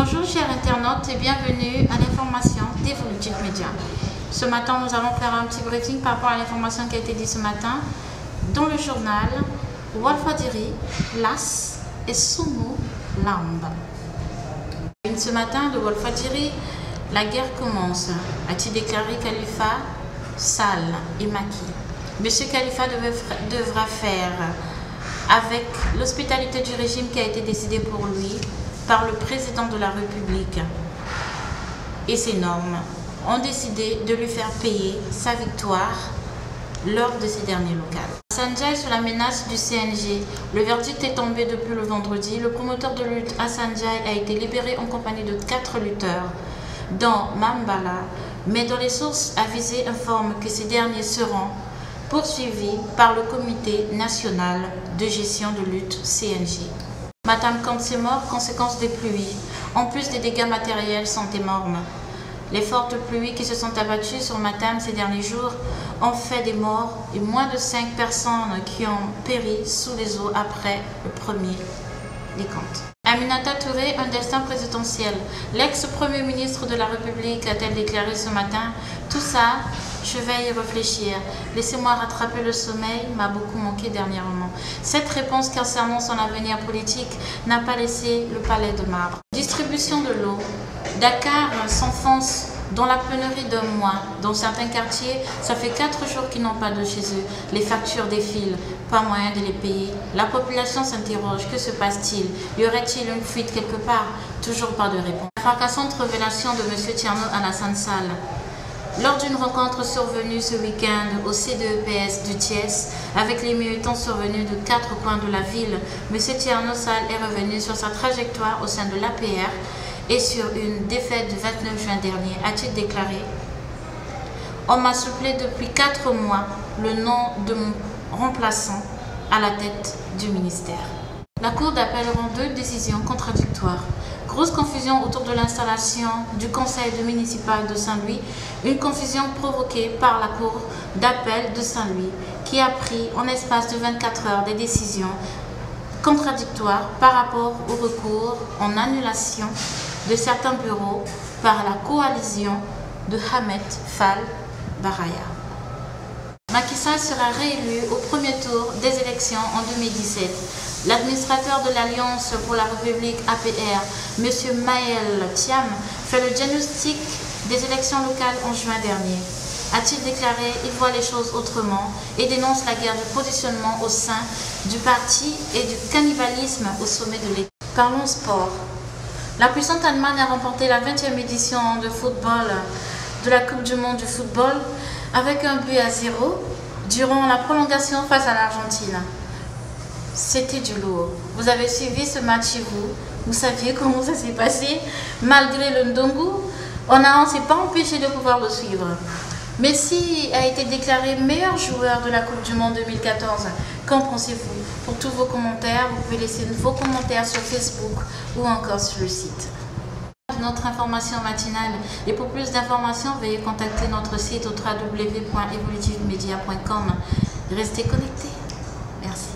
Bonjour chers internautes et bienvenue à l'information d'Evolutive Media. Ce matin, nous allons faire un petit briefing par rapport à l'information qui a été dite ce matin dans le journal Walfadjri, Las et Sumu Lamb. Ce matin de Walfadjri, la guerre commence, a-t-il déclaré Khalifa Sall et Macky. Monsieur Khalifa devra faire avec l'hospitalité du régime qui a été décidée pour lui par le président de la République et ses normes ont décidé de lui faire payer sa victoire lors de ces derniers locales. Hassan Diaye sous la menace du CNG. Le verdict est tombé depuis le vendredi. Le promoteur de lutte Hassan Diaye a été libéré en compagnie de 4 lutteurs, dont Mambala, mais dont les sources avisées informent que ces derniers seront poursuivis par le Comité national de gestion de lutte CNG. Madame Kant est mort, conséquence des pluies. En plus des dégâts matériels sont énormes. Les fortes pluies qui se sont abattues sur Matam ces derniers jours ont fait des morts et moins de 5 personnes qui ont péri sous les eaux après le premier décompte. Aminata Touré, un destin présidentiel. L'ex-premier ministre de la République a-t-elle déclaré ce matin: tout ça, je vais y réfléchir. Laissez-moi rattraper le sommeil, m'a beaucoup manqué dernièrement. Cette réponse concernant son avenir politique n'a pas laissé le palais de marbre. Distribution de l'eau. Dakar s'enfonce dans la pénurie d'un mois. Dans certains quartiers, ça fait 4 jours qu'ils n'ont pas d'eau chez eux. Les factures défilent, pas moyen de les payer. La population s'interroge, que se passe-t-il? Y aurait-il une fuite quelque part? Toujours pas de réponse. La fracassante révélation de M. Thierno Alassane Sall. Lors d'une rencontre survenue ce week-end au CDEPS du Thiès, avec les militants survenus de 4 coins de la ville, M. Thierno Sall est revenu sur sa trajectoire au sein de l'APR et sur une défaite du 29 juin dernier, a-t-il déclaré: on m'a soufflé depuis 4 mois le nom de mon remplaçant à la tête du ministère. La Cour d'appel rend 2 décisions contradictoires. Grosse confusion autour de l'installation du conseil municipal de Saint-Louis, une confusion provoquée par la Cour d'appel de Saint-Louis qui a pris en espace de 24 heures des décisions contradictoires par rapport au recours en annulation de certains bureaux par la coalition de Ahmed Fall Baraya. Macky Sall sera réélu au premier tour des élections en 2017. L'administrateur de l'Alliance pour la République APR, M. Maël Thiam, fait le diagnostic des élections locales en juin dernier. A-t-il déclaré: il voit les choses autrement et dénonce la guerre du positionnement au sein du parti et du cannibalisme au sommet de l'État. Parlons sport. La puissante Allemagne a remporté la 20e édition de football de la Coupe du monde du football avec un but à 0 durant la prolongation face à l'Argentine. C'était du lourd. Vous avez suivi ce match chez vous. Vous saviez comment ça s'est passé. Malgré le Ndongo, on ne s'est pas empêché de pouvoir le suivre. Messi a été déclaré meilleur joueur de la Coupe du monde 2014. Qu'en pensez-vous? Pour tous vos commentaires, vous pouvez laisser vos commentaires sur Facebook ou encore sur le site. Notre information matinale, et pour plus d'informations, veuillez contacter notre site au www.evolutivemedia.com. Restez connectés. Merci.